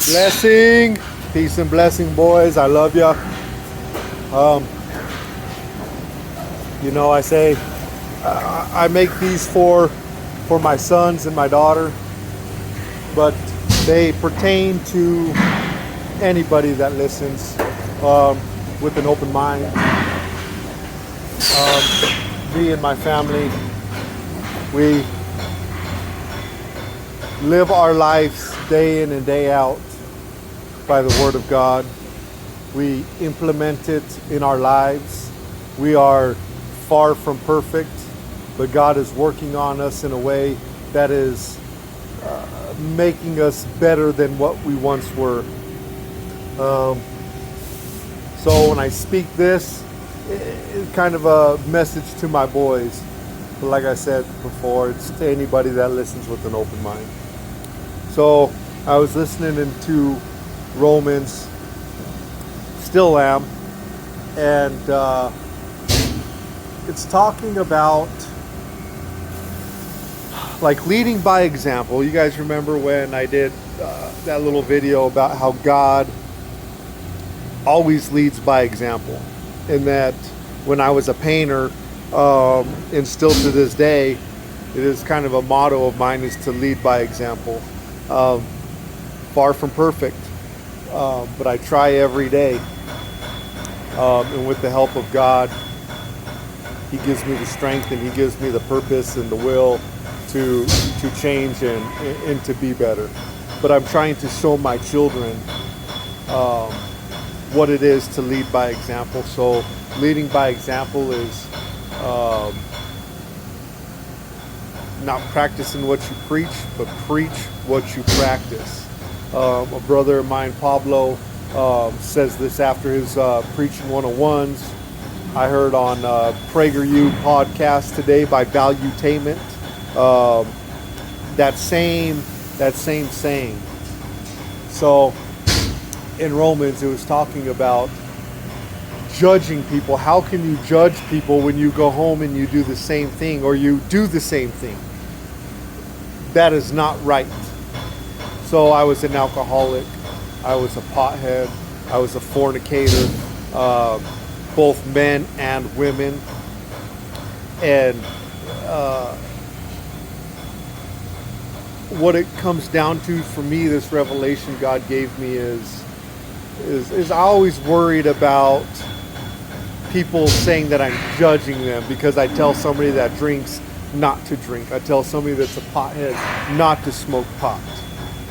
Blessing, peace and blessing, boys. I love ya. I say I make these for my sons and my daughter, but they pertain to anybody that listens with an open mind. Me and my family, we live our lives day in and day out by the Word of God. We implement it in our lives. We are far from perfect, but God is working on us in a way that is making us better than what we once were. So when I speak this, it's kind of a message to my boys. But like I said before, it's to anybody that listens with an open mind. So I was listening into Romans, still am, and it's talking about like leading by example. You guys remember when I did that little video about how God always leads by example, and that when I was a painter, and still to this day, it is kind of a motto of mine, is to lead by example. Far from perfect, but I try every day, and with the help of God, He gives me the strength and He gives me the purpose and the will to change and to be better. But I'm trying to show my children what it is to lead by example. So leading by example is not practicing what you preach, but preach what you practice. A brother of mine, Pablo, says this after his preaching 101s. I heard on PragerU podcast today by Valuetainment that same saying. So in Romans, it was talking about judging people. How can you judge people when you go home and you do the same thing, or you do the same thing? That is not right. So I was an alcoholic, I was a pothead, I was a fornicator, both men and women. And what it comes down to for me, this revelation God gave me is I always worried about people saying that I'm judging them because I tell somebody that drinks not to drink. I tell somebody that's a pothead not to smoke pot.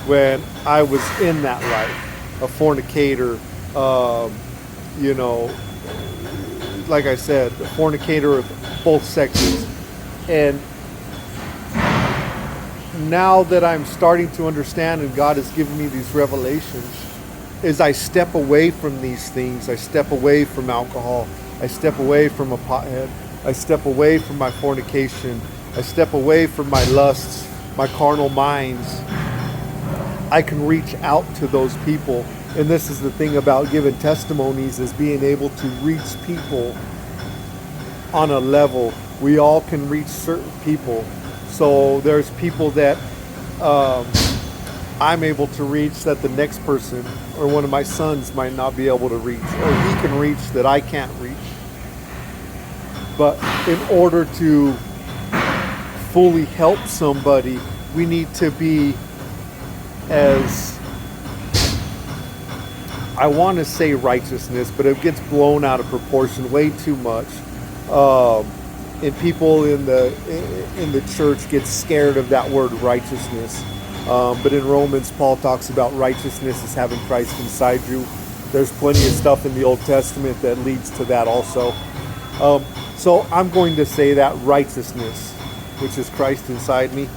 When I was in that life, a fornicator, like I said, a fornicator of both sexes. And now that I'm starting to understand and God has given me these revelations, as I step away from these things, I step away from alcohol, I step away from a pothead, I step away from my fornication, I step away from my lusts, my carnal minds, I can reach out to those people. And this is the thing about giving testimonies, is being able to reach people on a level. We all can reach certain people. So there's people that I'm able to reach that the next person or one of my sons might not be able to reach, or he can reach that I can't reach. But in order to fully help somebody, we need to be, as I want to say righteousness, but it gets blown out of proportion way too much. And people in the church get scared of that word righteousness. But in Romans, Paul talks about righteousness as having Christ inside you. There's plenty of stuff in the Old Testament that leads to that also. So I'm going to say that righteousness, which is Christ inside me,